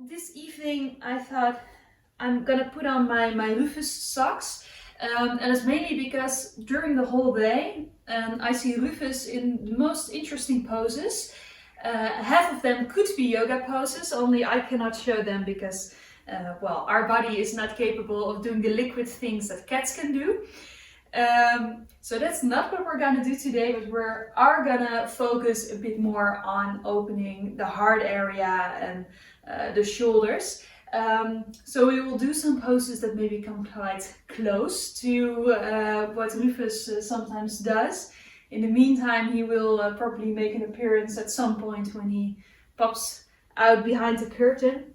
this evening I thought I'm gonna put on my Rufus socks. And it's mainly because during the whole day I see Rufus in the most interesting poses. Half of them could be yoga poses, only I cannot show them because, well, our body is not capable of doing the liquid things that cats can do. So that's not what we're gonna do today, but we are gonna focus a bit more on opening the heart area and the shoulders. So we will do some poses that maybe come quite close to what Rufus sometimes does. In the meantime, he will probably make an appearance at some point when he pops out behind the curtain.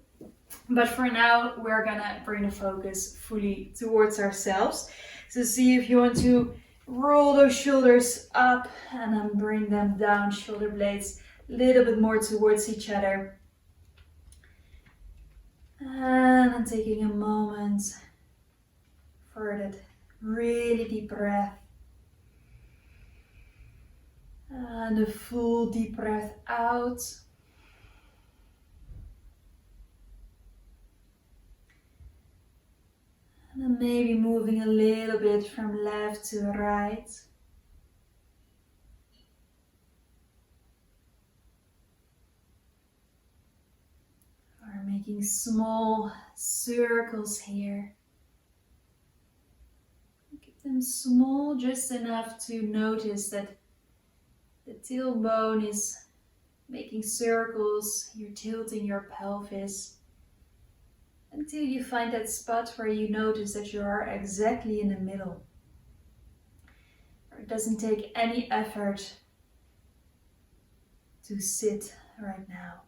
But for now, we're gonna bring the focus fully towards ourselves. So see if you want to roll those shoulders up and then bring them down, shoulder blades a little bit more towards each other. And then taking a moment for that really deep breath. And a full deep breath out. And then maybe moving a little bit from left to right. Or making small circles here. Keep them small, just enough to notice that the tailbone is making circles. You're tilting your pelvis until you find that spot where you notice that you are exactly in the middle. It doesn't take any effort to sit right now.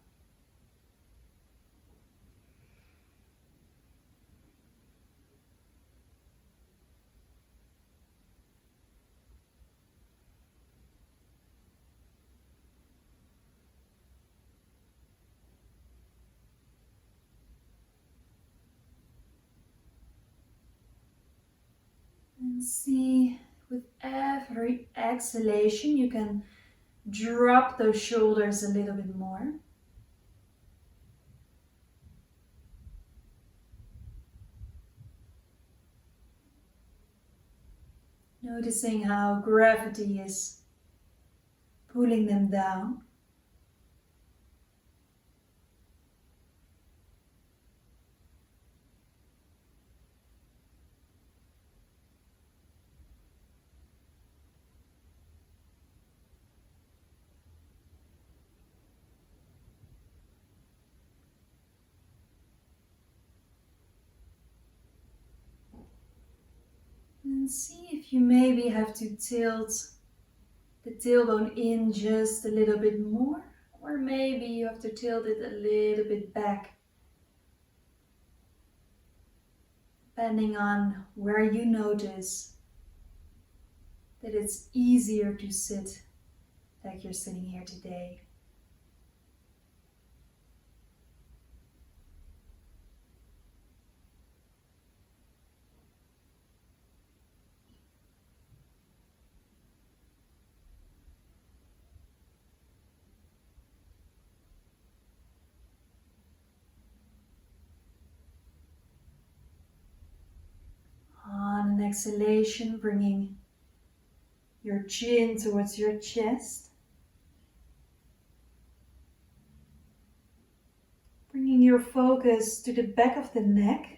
And see, with every exhalation, you can drop those shoulders a little bit more. Noticing how gravity is pulling them down. And see if you maybe have to tilt the tailbone in just a little bit more, or maybe you have to tilt it a little bit back, depending on where you notice that it's easier to sit like you're sitting here today. On an exhalation, bringing your chin towards your chest. Bringing your focus to the back of the neck.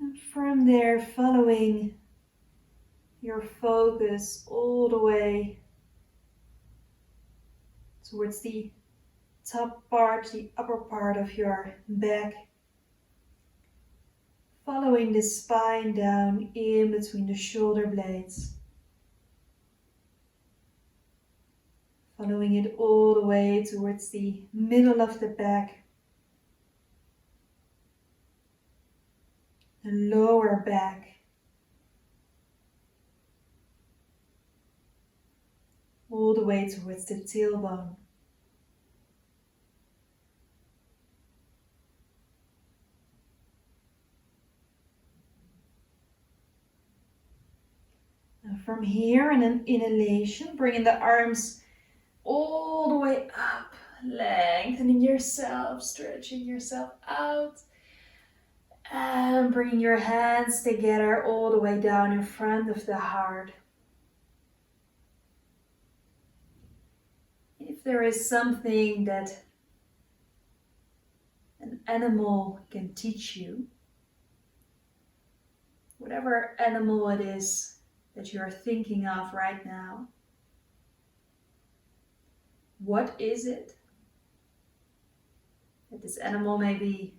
And from there, following your focus all the way towards the top part, the upper part of your back. Following the spine down in between the shoulder blades. Following it all the way towards the middle of the back. The lower back. All the way towards the tailbone. From here, in an inhalation, bringing the arms all the way up, lengthening yourself, stretching yourself out, and bringing your hands together all the way down in front of the heart. If there is something that an animal can teach you, whatever animal it is that you're thinking of right now, what is it that this animal maybe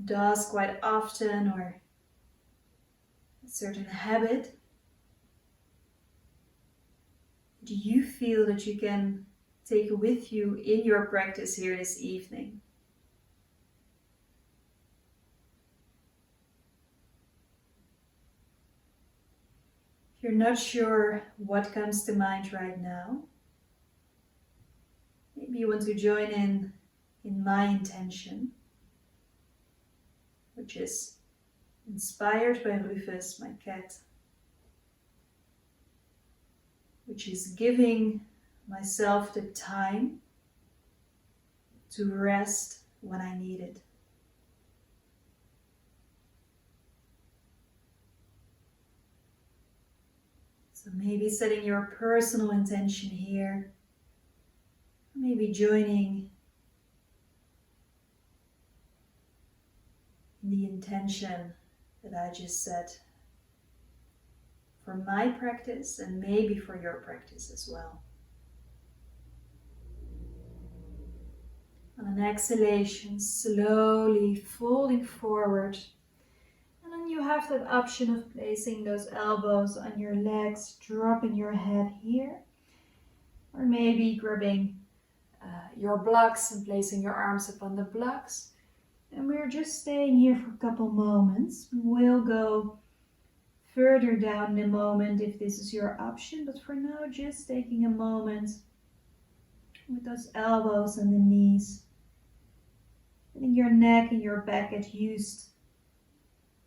does quite often, or a certain habit? Do you feel that you can take with you in your practice here this evening? If you're not sure what comes to mind right now, maybe you want to join in my intention, which is inspired by Rufus, my cat, which is giving myself the time to rest when I need it. So maybe setting your personal intention here, maybe joining in the intention that I just set for my practice and maybe for your practice as well. On an exhalation, slowly folding forward. And then you have that option of placing those elbows on your legs, dropping your head here. Or maybe grabbing your blocks and placing your arms upon the blocks. And we're just staying here for a couple moments. We'll go further down in a moment if this is your option. But for now, just taking a moment with those elbows and the knees. Letting your neck and your back get used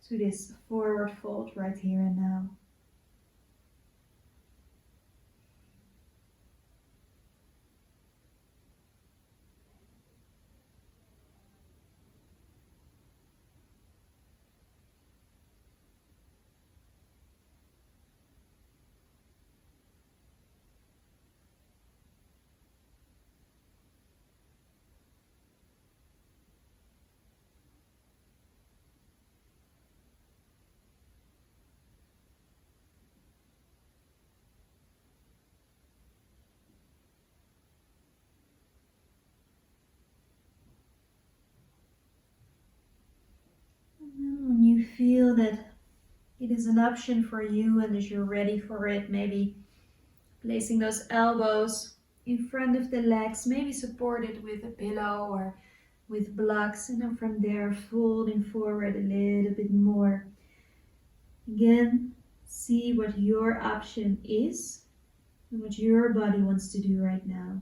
to this forward fold right here and now. When you feel that it is an option for you and that you're ready for it, maybe placing those elbows in front of the legs, maybe supported with a pillow or with blocks, and then from there folding forward a little bit more. Again, see what your option is and what your body wants to do right now.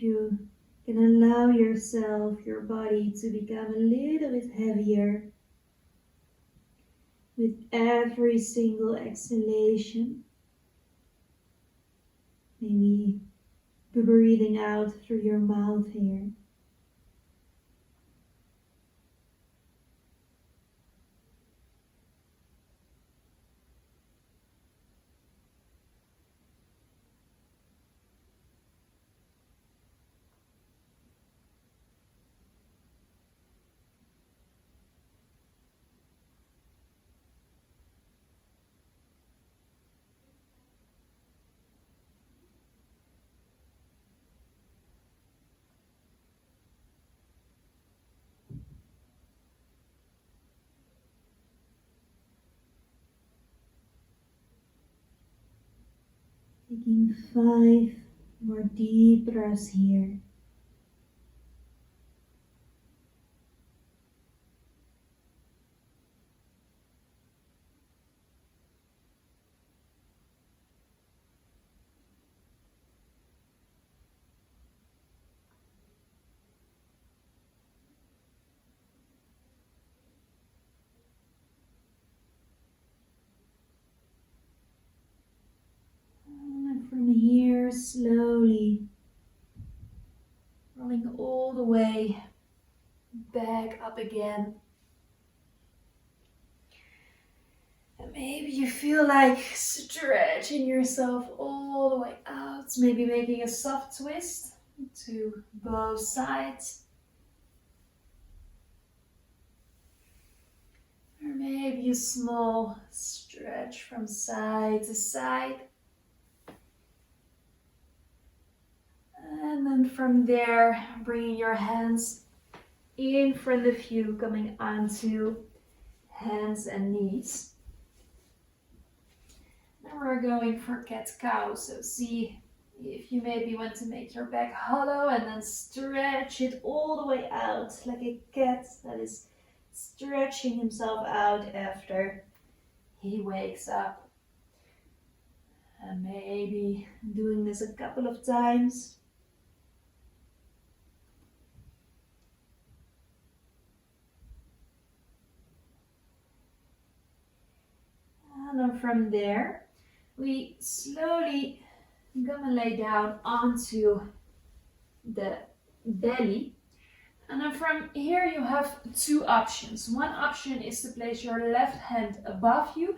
you can allow yourself, your body, to become a little bit heavier with every single exhalation. Maybe breathing out through your mouth here. Taking 5 more deep breaths here. And from here, slowly rolling all the way back up again. And maybe you feel like stretching yourself all the way out. Maybe making a soft twist to both sides. Or maybe a small stretch from side to side. And then from there, bringing your hands in front of you, coming onto hands and knees. Now we're going for cat-cow, so see if you maybe want to make your back hollow and then stretch it all the way out, like a cat that is stretching himself out after he wakes up. And maybe doing this a couple of times. And then from there, we slowly gonna lay down onto the belly. And then from here you have 2 options. One option is to place your left hand above you.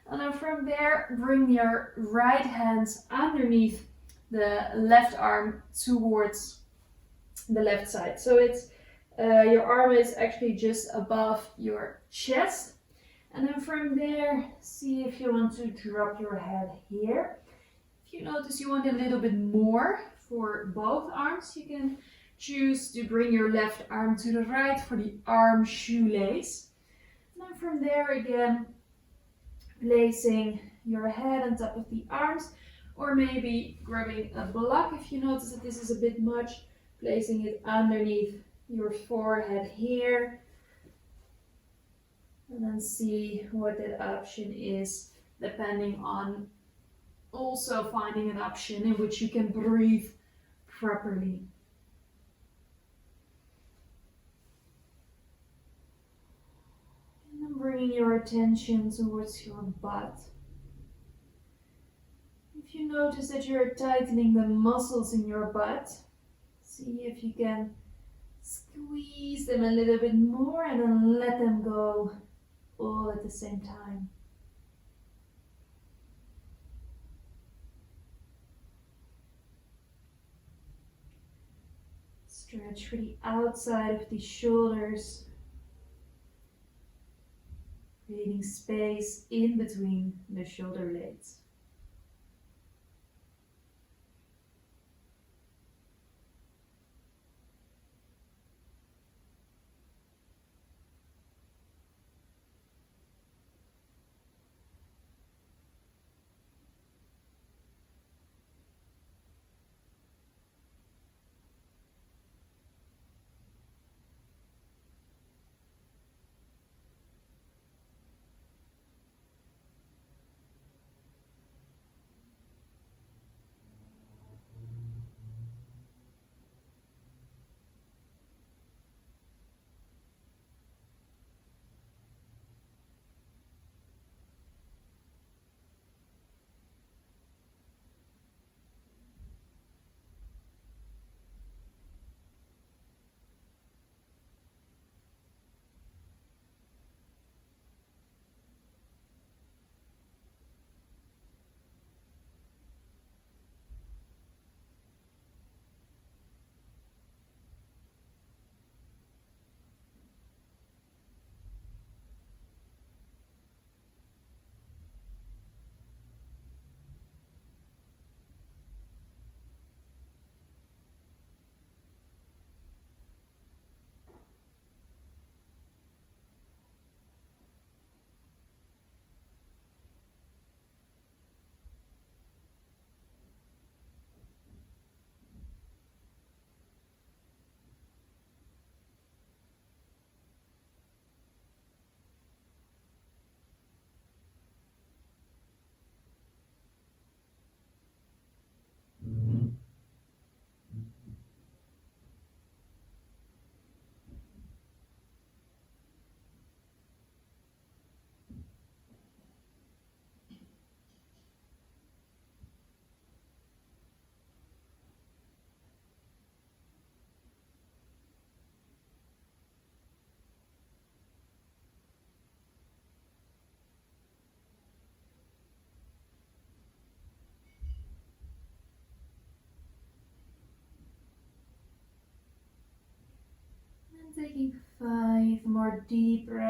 And then from there, bring your right hand underneath the left arm towards the left side. So it's your arm is actually just above your chest. And then from there, see if you want to drop your head here. If you notice you want a little bit more for both arms, you can choose to bring your left arm to the right for the arm shoelace. And then from there again, placing your head on top of the arms, or maybe grabbing a block if you notice that this is a bit much, placing it underneath your forehead here. And then see what that option is, depending on also finding an option in which you can breathe properly. And then bringing your attention towards your butt. If you notice that you're tightening the muscles in your butt, see if you can squeeze them a little bit more and then let them go all at the same time. Stretch for the outside of the shoulders, creating space in between the shoulder blades.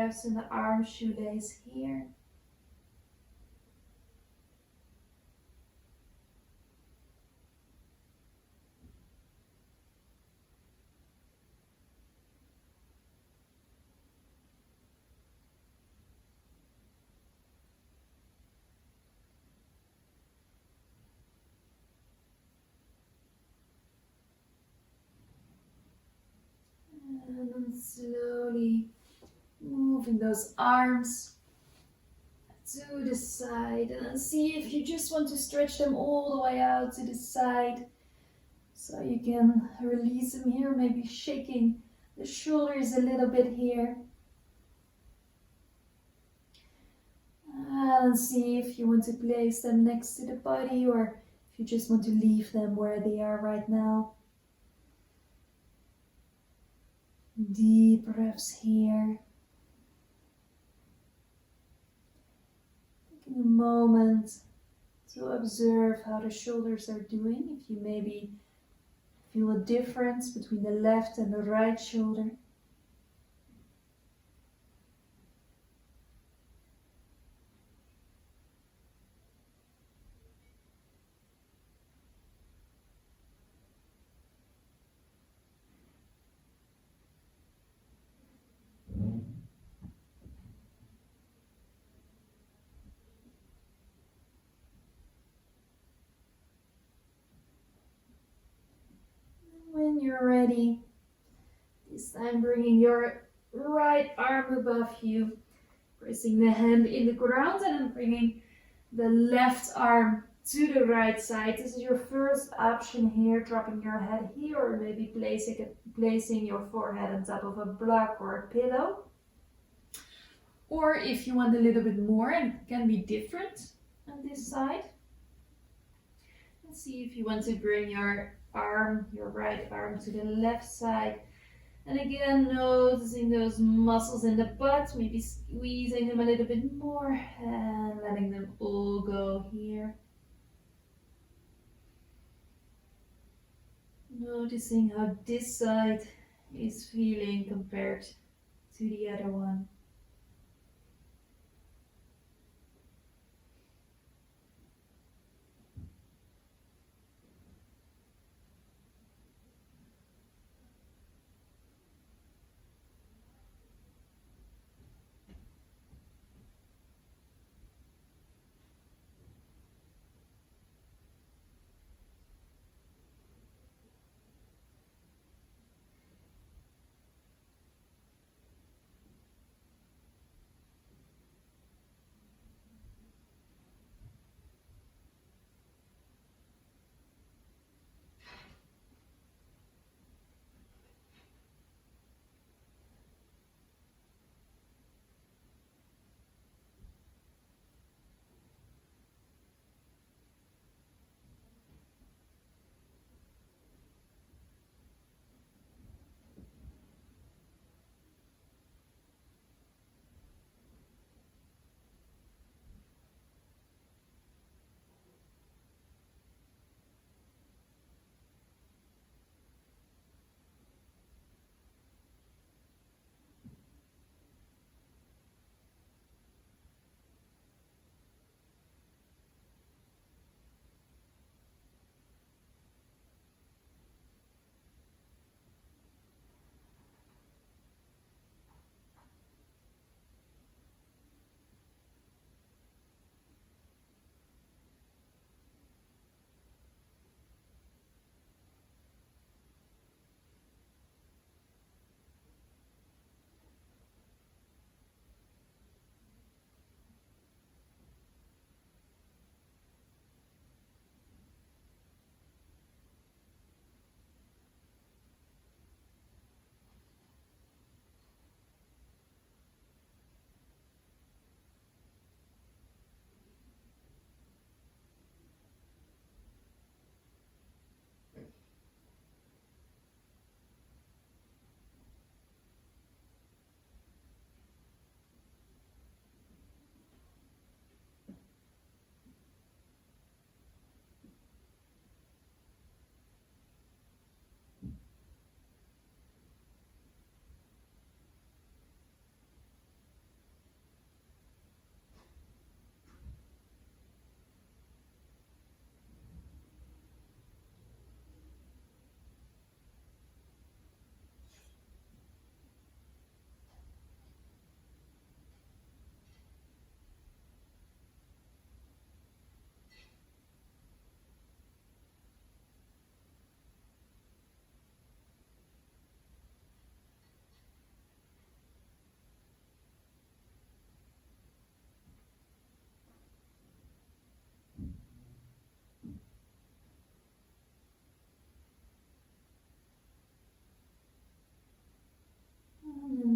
calves and the arm shoelace here. And then slowly moving those arms to the side, and then see if you just want to stretch them all the way out to the side. So you can release them here, maybe shaking the shoulders a little bit here. And see if you want to place them next to the body or if you just want to leave them where they are right now. Deep breaths here. Taking a moment to observe how the shoulders are doing. If you maybe feel a difference between the left and the right shoulder. When you're ready, this time bringing your right arm above you, pressing the hand in the ground and then bringing the left arm to the right side. This is your first option here, dropping your head here or maybe placing your forehead on top of a block or a pillow. Or if you want a little bit more, and it can be different on this side. Let's see if you want to bring your right arm to the left side. And again, noticing those muscles in the butt, maybe squeezing them a little bit more and letting them all go here. Noticing how this side is feeling compared to the other one.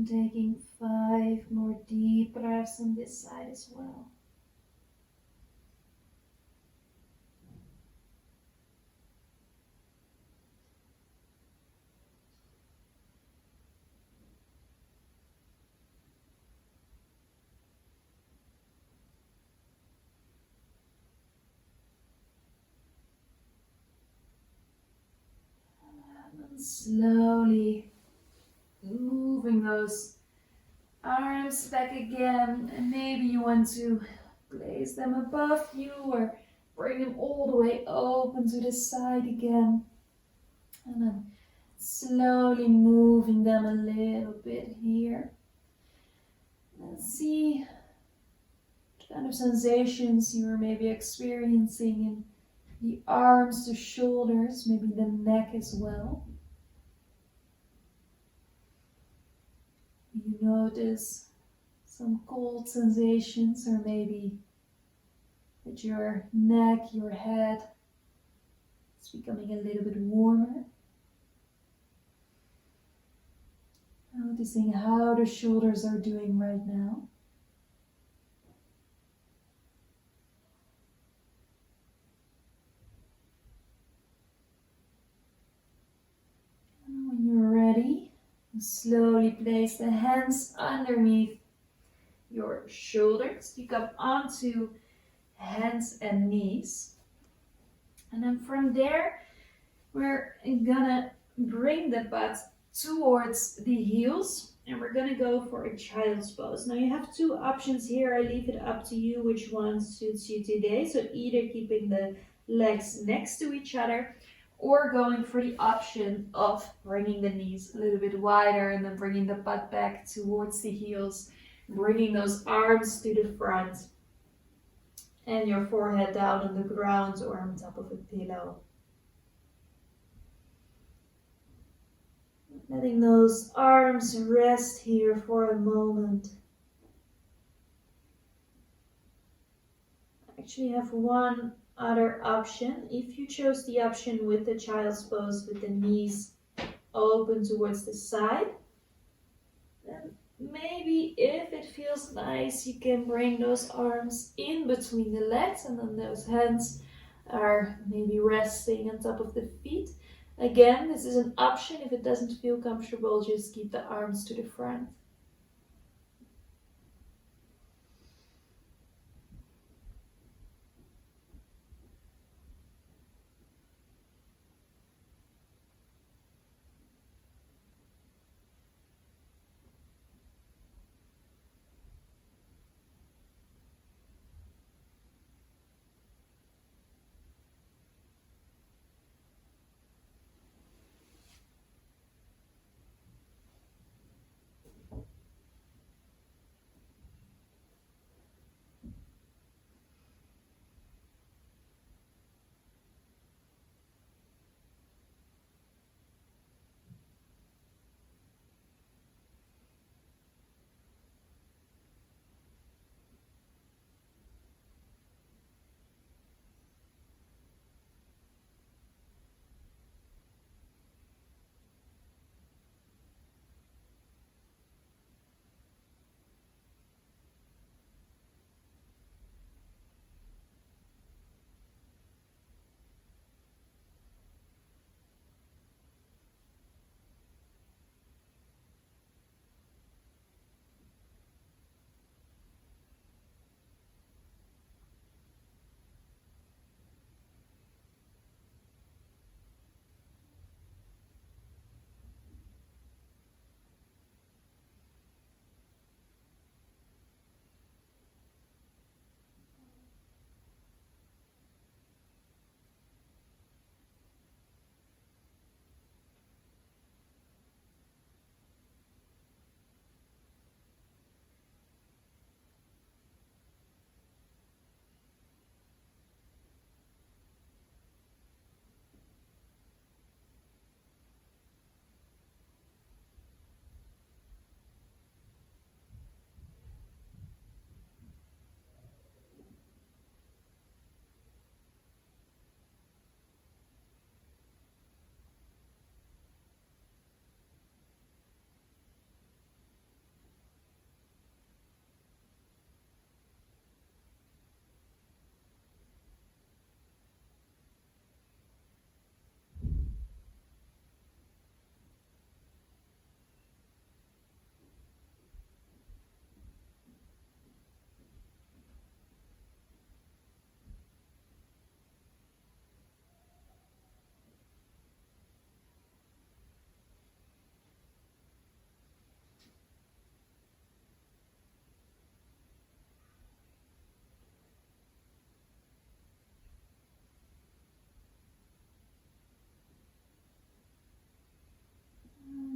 taking 5 more deep breaths on this side as well. And slowly moving those arms back again, and maybe you want to place them above you or bring them all the way open to the side again, and then slowly moving them a little bit here, and see what kind of sensations you're maybe experiencing in the arms, the shoulders, maybe the neck as well. You notice some cold sensations, or maybe that your neck, your head is becoming a little bit warmer. Noticing how the shoulders are doing right now. And when you're ready, you slowly place the hands underneath your shoulders. You come onto hands and knees. And then from there, we're gonna bring the butt towards the heels, and we're gonna go for a child's pose. Now you have two options here. I leave it up to you which one suits you today. So either keeping the legs next to each other, or going for the option of bringing the knees a little bit wider and then bringing the butt back towards the heels, bringing those arms to the front and your forehead down on the ground or on top of a pillow. Letting those arms rest here for a moment. I actually have one other option. If you chose the option with the child's pose with the knees open towards the side, then maybe if it feels nice, you can bring those arms in between the legs, and then those hands are maybe resting on top of the feet. Again, this is an option. If it doesn't feel comfortable, just keep the arms to the front.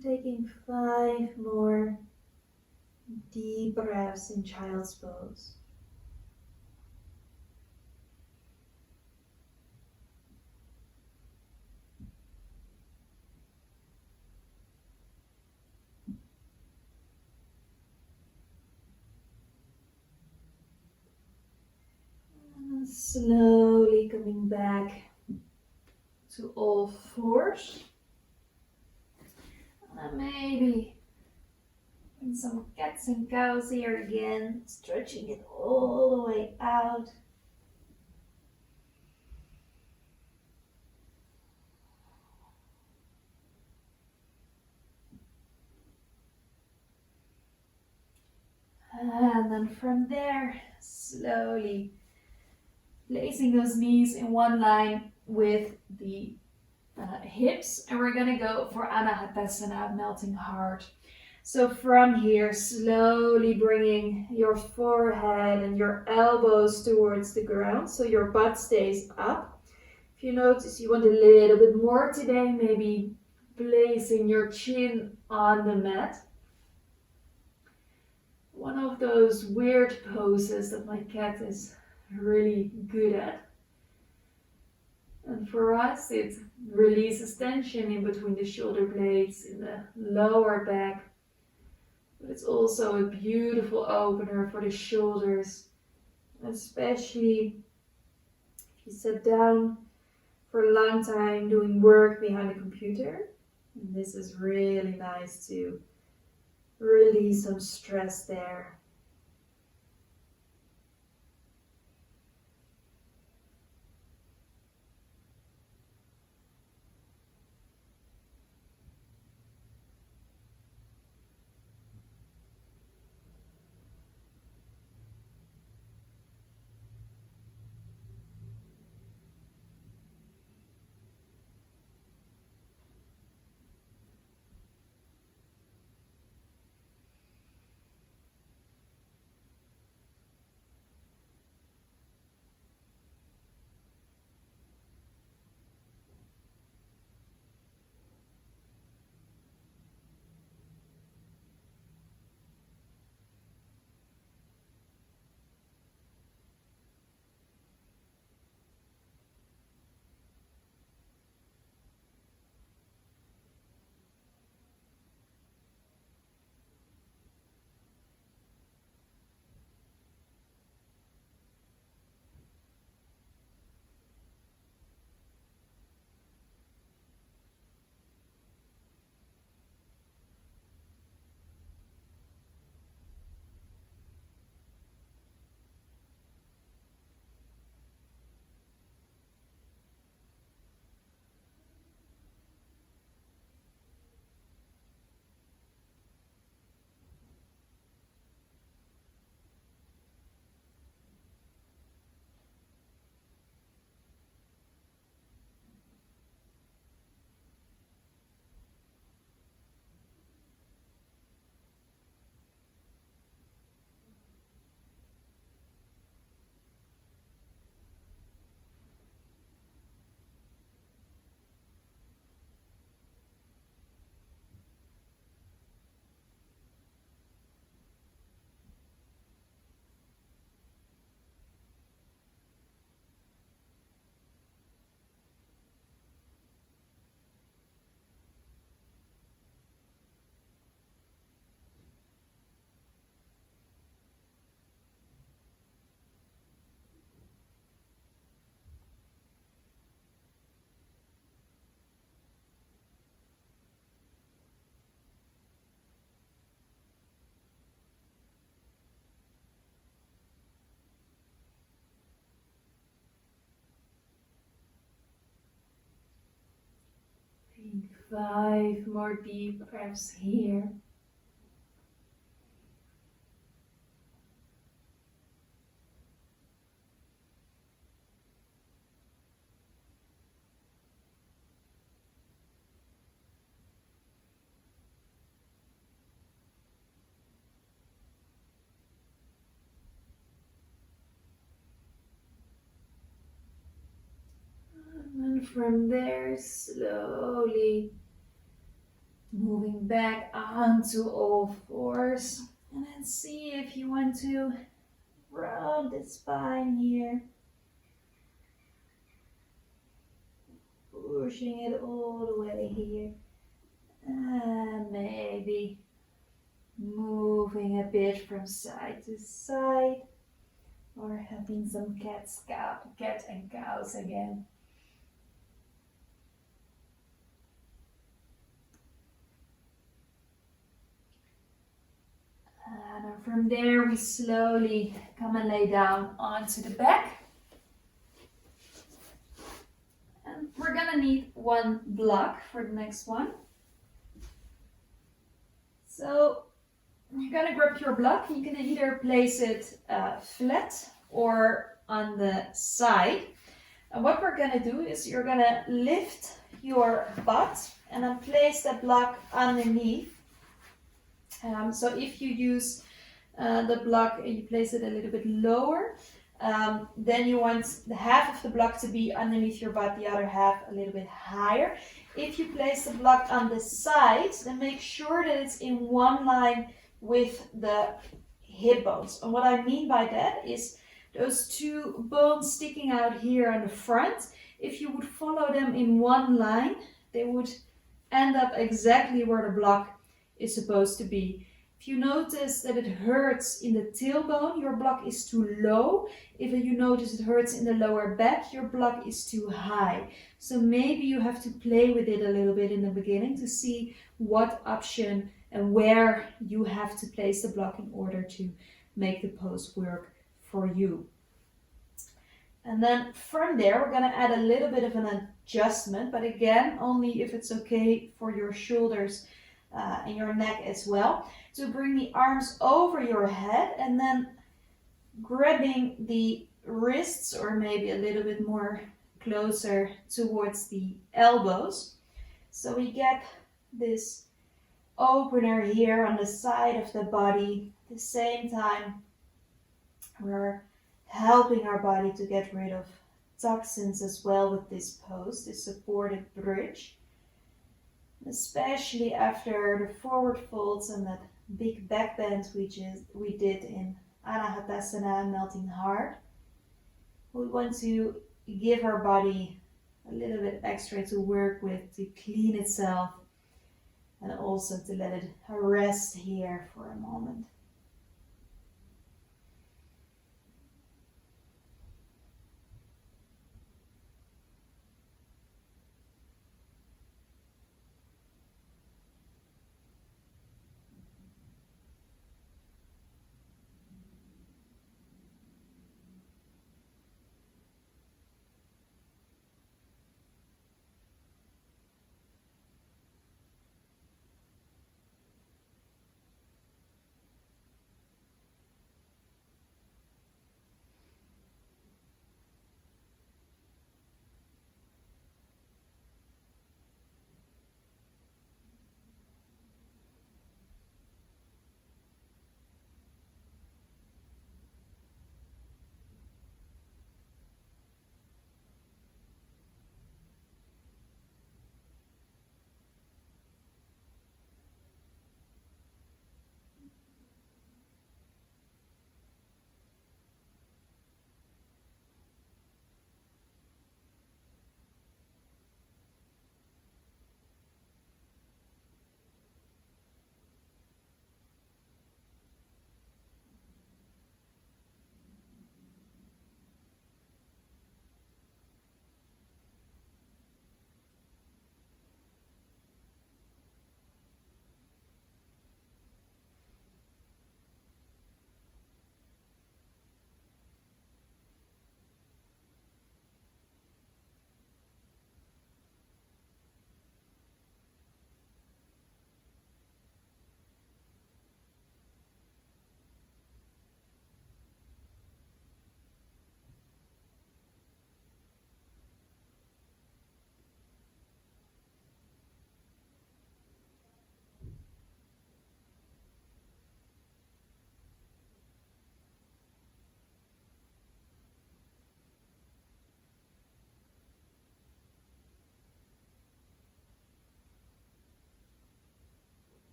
Taking 5 more deep breaths in child's pose. And slowly coming back to all fours. And maybe and some cats and cows here again, stretching it all the way out. And then from there, slowly placing those knees in one line with the hips. And we're gonna go for Anahatasana, melting heart. So from here, slowly bringing your forehead and your elbows towards the ground so your butt stays up. If you notice you want a little bit more today, maybe placing your chin on the mat. One of those weird poses that my cat is really good at. And for us, it releases tension in between the shoulder blades, in the lower back. But it's also a beautiful opener for the shoulders, especially if you sit down for a long time doing work behind a computer. And this is really nice to release some stress there. Taking 5 more deep breaths here. And from there, slowly Moving back onto all fours. And then see if you want to round the spine here. Pushing it all the way here. And maybe moving a bit from side to side. Or having some cat and cows again. And from there we slowly come and lay down onto the back. And we're gonna need one block for the next one. So you're gonna grab your block. You can either place it flat or on the side. And what we're gonna do is you're gonna lift your butt and then place that block underneath. So if you use the block and you place it a little bit lower, then you want the half of the block to be underneath your butt, the other half a little bit higher. If you place the block on the side, then make sure that it's in one line with the hip bones. And what I mean by that is those two bones sticking out here on the front, if you would follow them in one line, they would end up exactly where the block is supposed to be. If you notice that it hurts in the tailbone, your block is too low. If you notice it hurts in the lower back, your block is too high. So maybe you have to play with it a little bit in the beginning to see what option and where you have to place the block in order to make the pose work for you. And then from there, we're gonna add a little bit of an adjustment, but again, only if it's okay for your shoulders and your neck as well. To bring the arms over your head and then grabbing the wrists or maybe a little bit more closer towards the elbows. So we get this opener here on the side of the body. At the same time, we're helping our body to get rid of toxins as well with this pose, this supported bridge. Especially after the forward folds and that big back bend we did in Anahatasana and Melting Heart. We want to give our body a little bit extra to work with, to clean itself, and also to let it rest here for a moment.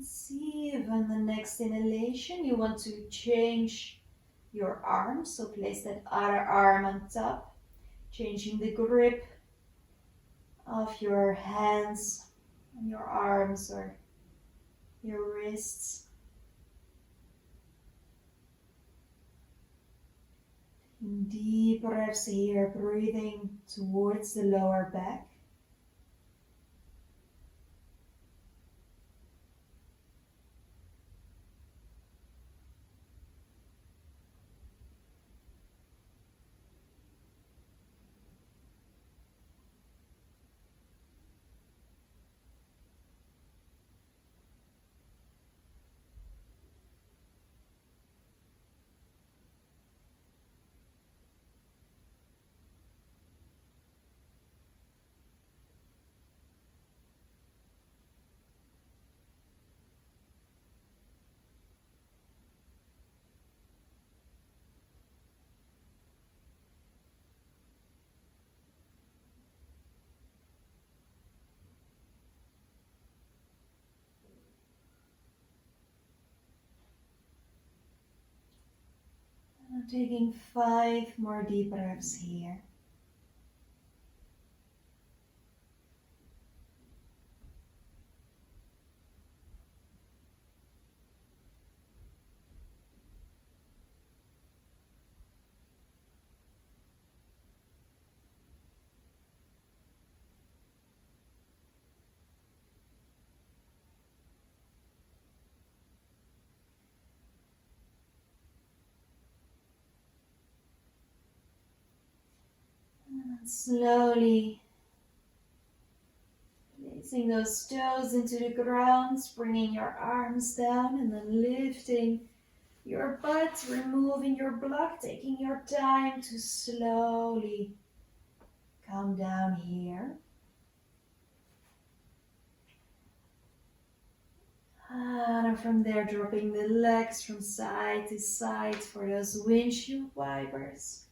See if on the next inhalation you want to change your arm. So place that other arm on top, changing the grip of your hands on your arms or your wrists. Deep breaths here, breathing towards the lower back. Taking 5 more deep breaths here. And slowly placing those toes into the ground, bringing your arms down and then lifting your butt, removing your block, taking your time to slowly come down here. And from there, dropping the legs from side to side for those windshield wipers.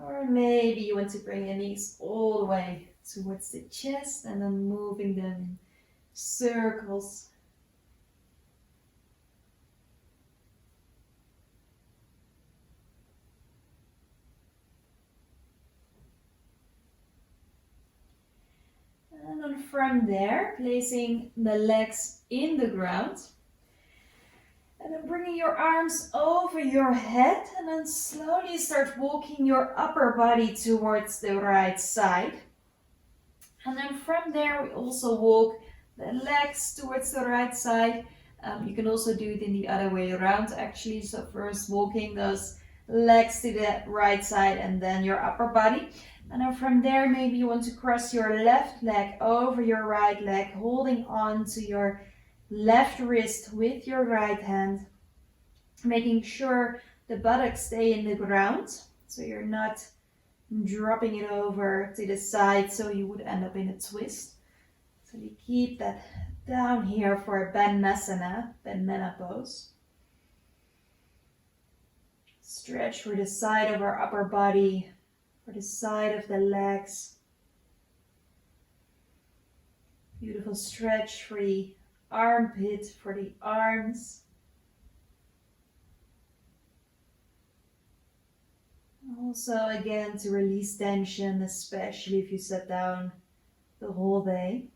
Or maybe you want to bring your knees all the way towards the chest and then moving them in circles. And then from there, placing the legs in the ground. And then bringing your arms over your head and then slowly start walking your upper body towards the right side. And then from there, we also walk the legs towards the right side. You can also do it in the other way around actually. So first walking those legs to the right side and then your upper body. And then from there, maybe you want to cross your left leg over your right leg, holding on to your left wrist with your right hand, making sure the buttocks stay in the ground, so you're not dropping it over to the side so you would end up in a twist. So we keep that down here for Bandhasana, banana pose. Stretch for the side of our upper body, for the side of the legs. Beautiful stretch for the armpit, for the arms. Also, again, to release tension, especially if you sat down the whole day.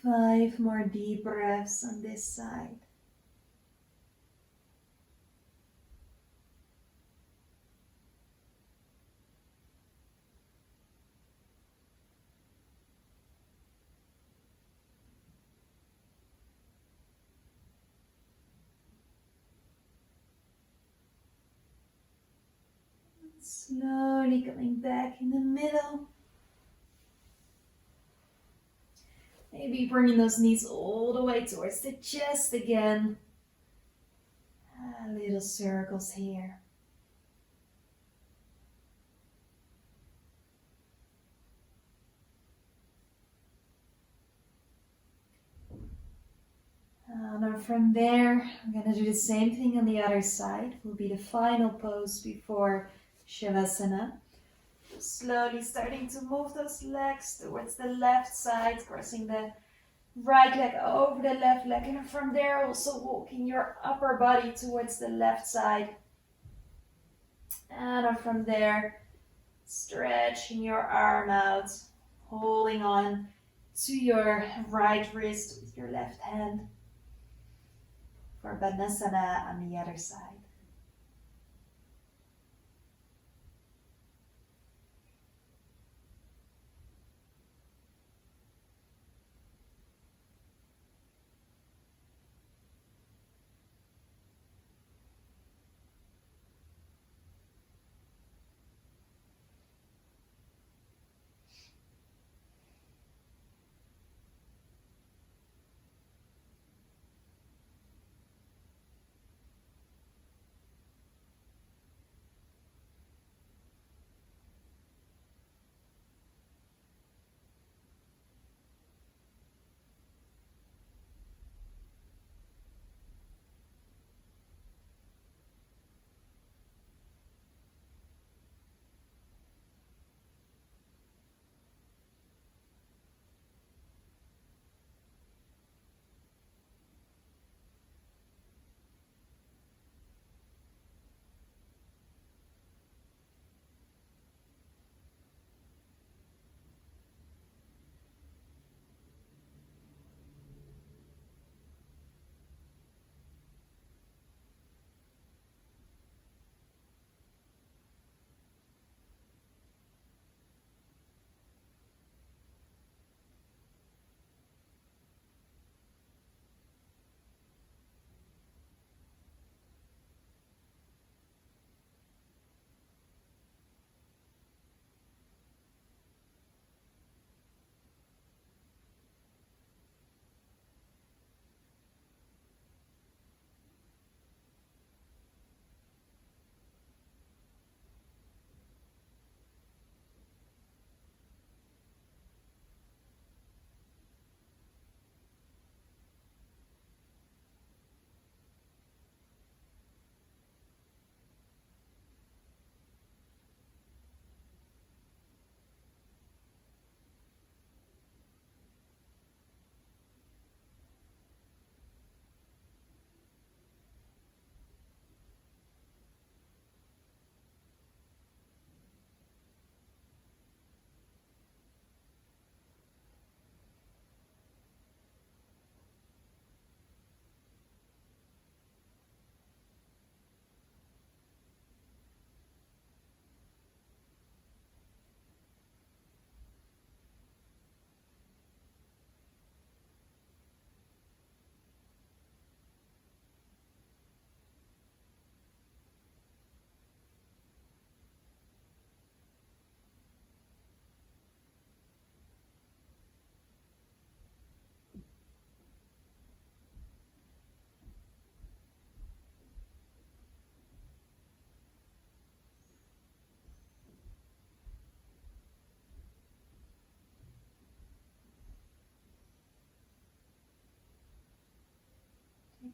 5 more deep breaths on this side. Slowly coming back in the middle. Maybe bringing those knees all the way towards the chest again. Little circles here. And then from there, I'm going to do the same thing on the other side. Will be the final pose before Shavasana. Slowly starting to move those legs towards the left side, crossing the right leg over the left leg. And from there, also walking your upper body towards the left side. And from there, stretching your arm out, holding on to your right wrist with your left hand for Banasana on the other side.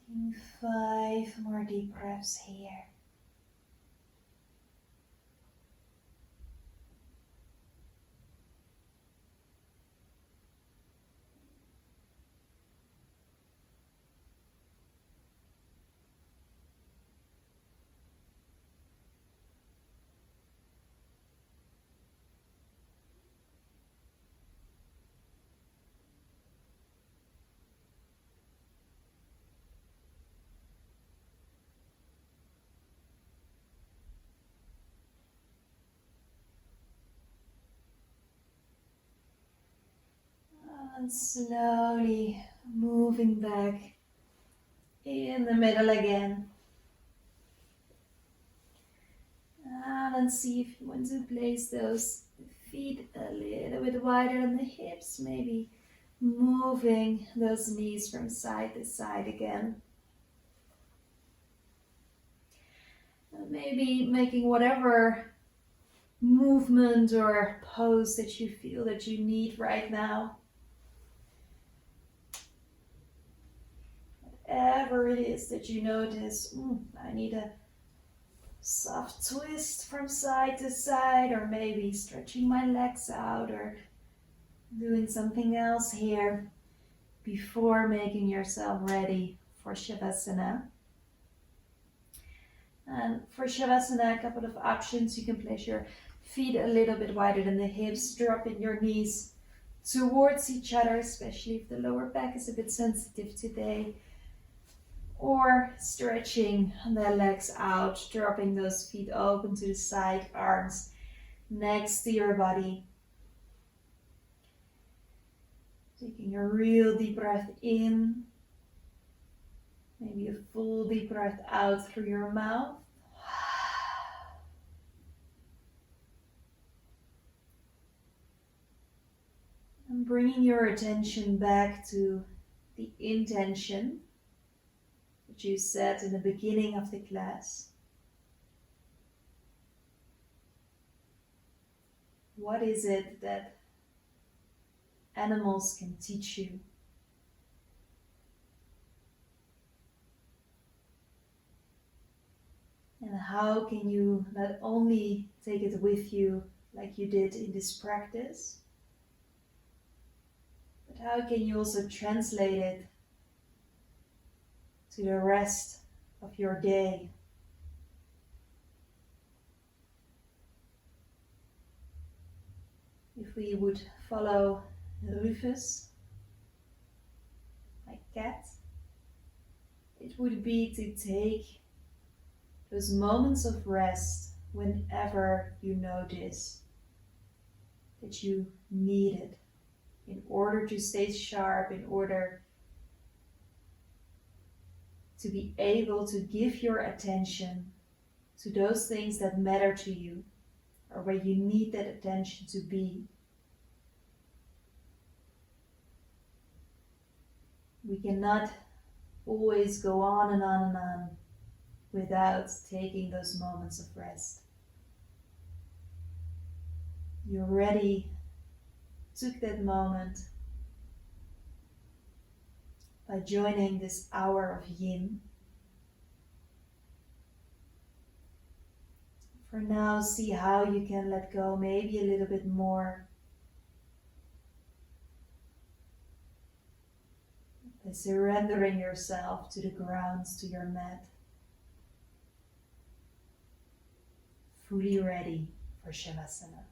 Taking 5 more deep breaths here. And slowly moving back in the middle again. And then see if you want to place those feet a little bit wider than the hips, maybe moving those knees from side to side again. And maybe making whatever movement or pose that you feel that you need right now. Whatever it is that you notice, I need a soft twist from side to side, or maybe stretching my legs out, or doing something else here before making yourself ready for Shavasana. And for Shavasana, a couple of options. You can place your feet a little bit wider than the hips, dropping your knees towards each other, especially if the lower back is a bit sensitive today. Or stretching the legs out, dropping those feet open to the side, arms next to your body. Taking a real deep breath in, maybe a full deep breath out through your mouth. And bringing your attention back to the intention that you set in the beginning of the class. What is it that animals can teach you? And how can you not only take it with you like you did in this practice, but how can you also translate it to the rest of your day? If we would follow Rufus, my cat, it would be to take those moments of rest whenever you notice that you need it in order to stay sharp, in order to be able to give your attention to those things that matter to you, or where you need that attention to be. We cannot always go on and on and on without taking those moments of rest. You already took that moment by joining this hour of Yin. For now, see how you can let go maybe a little bit more by surrendering yourself to the ground, to your mat, fully ready for Shavasana.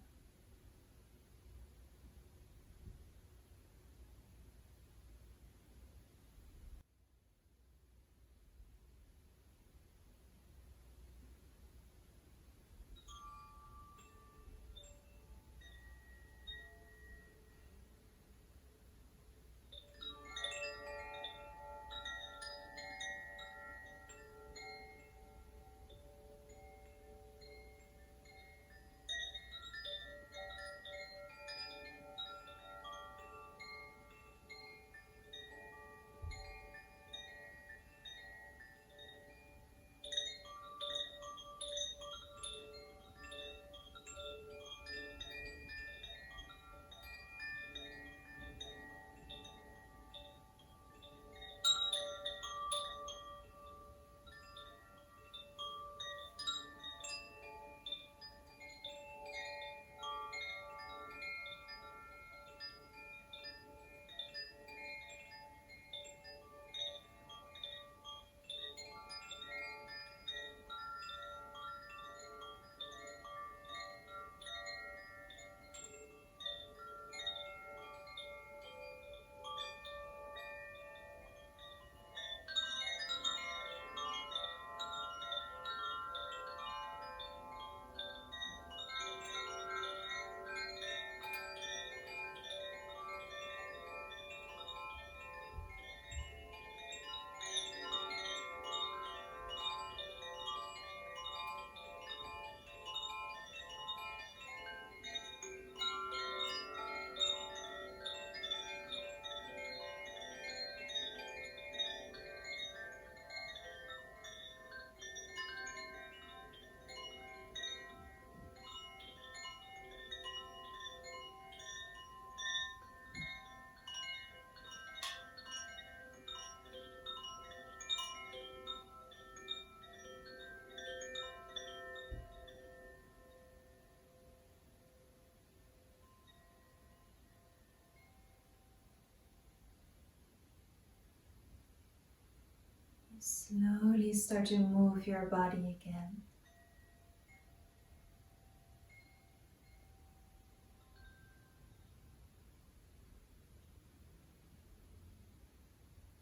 Slowly start to move your body again.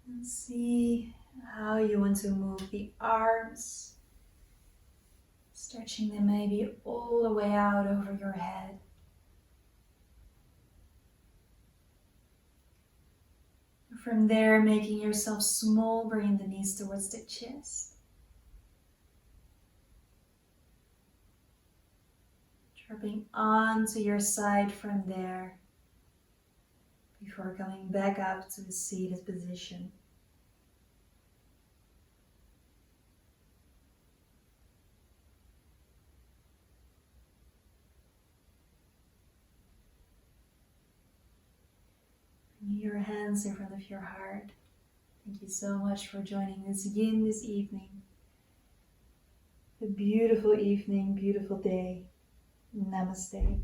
And see how you want to move the arms, stretching them maybe all the way out over your head. From there, making yourself small, bringing the knees towards the chest. Dropping onto your side from there, before coming back up to the seated position. Bring your hands in front of your heart. Thank you so much for joining this Yin this evening. A beautiful evening, beautiful day. Namaste.